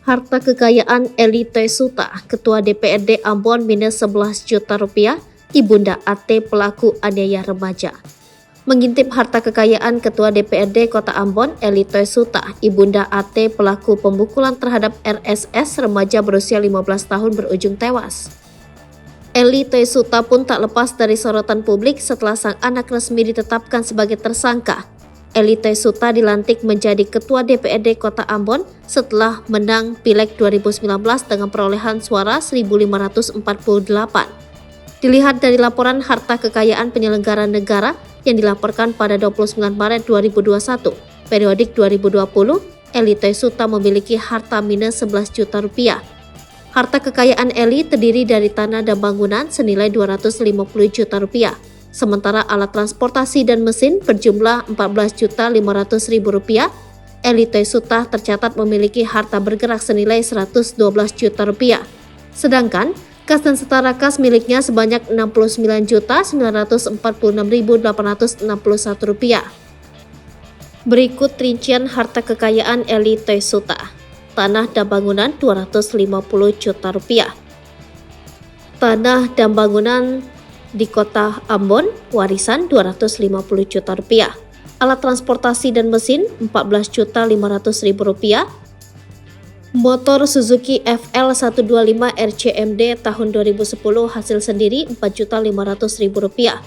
Harta kekayaan Eli Toisuta, Ketua DPRD Ambon minus 11 juta rupiah, Ibunda AT pelaku aniaya remaja. Mengintip harta kekayaan Ketua DPRD Kota Ambon, Eli Toisuta, Ibunda AT pelaku pemukulan terhadap RSS remaja berusia 15 tahun berujung tewas. Eli Toisuta pun tak lepas dari sorotan publik setelah sang anak resmi ditetapkan sebagai tersangka. Eli Toisuta dilantik menjadi Ketua DPRD Kota Ambon setelah menang Pileg 2019 dengan perolehan suara 1.548. Dilihat dari laporan harta kekayaan penyelenggara negara yang dilaporkan pada 29 Maret 2021, periodik 2020, Eli Toisuta memiliki harta minus 11 juta rupiah. Harta kekayaan Eli terdiri dari tanah dan bangunan senilai 250 juta rupiah. Sementara alat transportasi dan mesin berjumlah 14.500.000 rupiah. Eli Toisuta tercatat memiliki harta bergerak senilai 112 juta rupiah. Sedangkan kas dan setara kas miliknya sebanyak 69.946.861 rupiah. Berikut rincian harta kekayaan Eli Toisuta. Tanah dan bangunan 250 juta rupiah. Tanah dan bangunan di Kota Ambon, warisan 250 juta rupiah. Alat transportasi dan mesin 14.500.000 rupiah. Motor Suzuki FL125 RCMD tahun 2010 hasil sendiri 4.500.000 rupiah.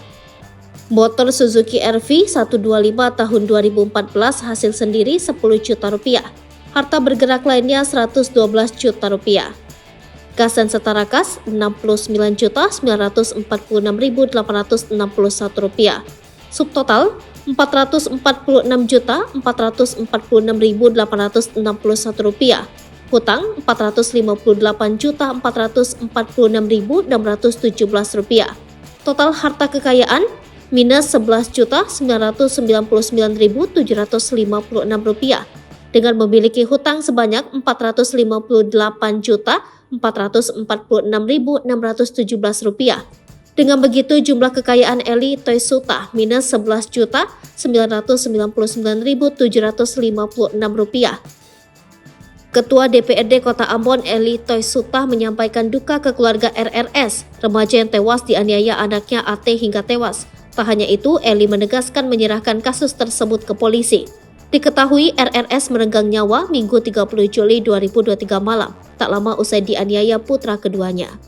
Motor Suzuki RV 125 tahun 2014 hasil sendiri 10 juta rupiah. Harta bergerak lainnya 112 juta rupiah. Kas dan setara kas Rp69.946.861. rupiah. Subtotal Rp446.446.861. rupiah. Hutang Rp458.446.617. rupiah. Total harta kekayaan minus Rp11.999.756. rupiah. Dengan memiliki hutang sebanyak Rp458.446.617. rupiah. Dengan begitu jumlah kekayaan Eli Toisuta minus Rp11.999.756. rupiah. Ketua DPRD Kota Ambon Eli Toisuta menyampaikan duka ke keluarga RRS, remaja yang tewas dianiaya anaknya AT hingga tewas. Tak hanya itu, Eli menegaskan menyerahkan kasus tersebut ke polisi. Diketahui RRS merenggang nyawa Minggu 30 Juli 2023 malam, tak lama usai dianiaya putra keduanya.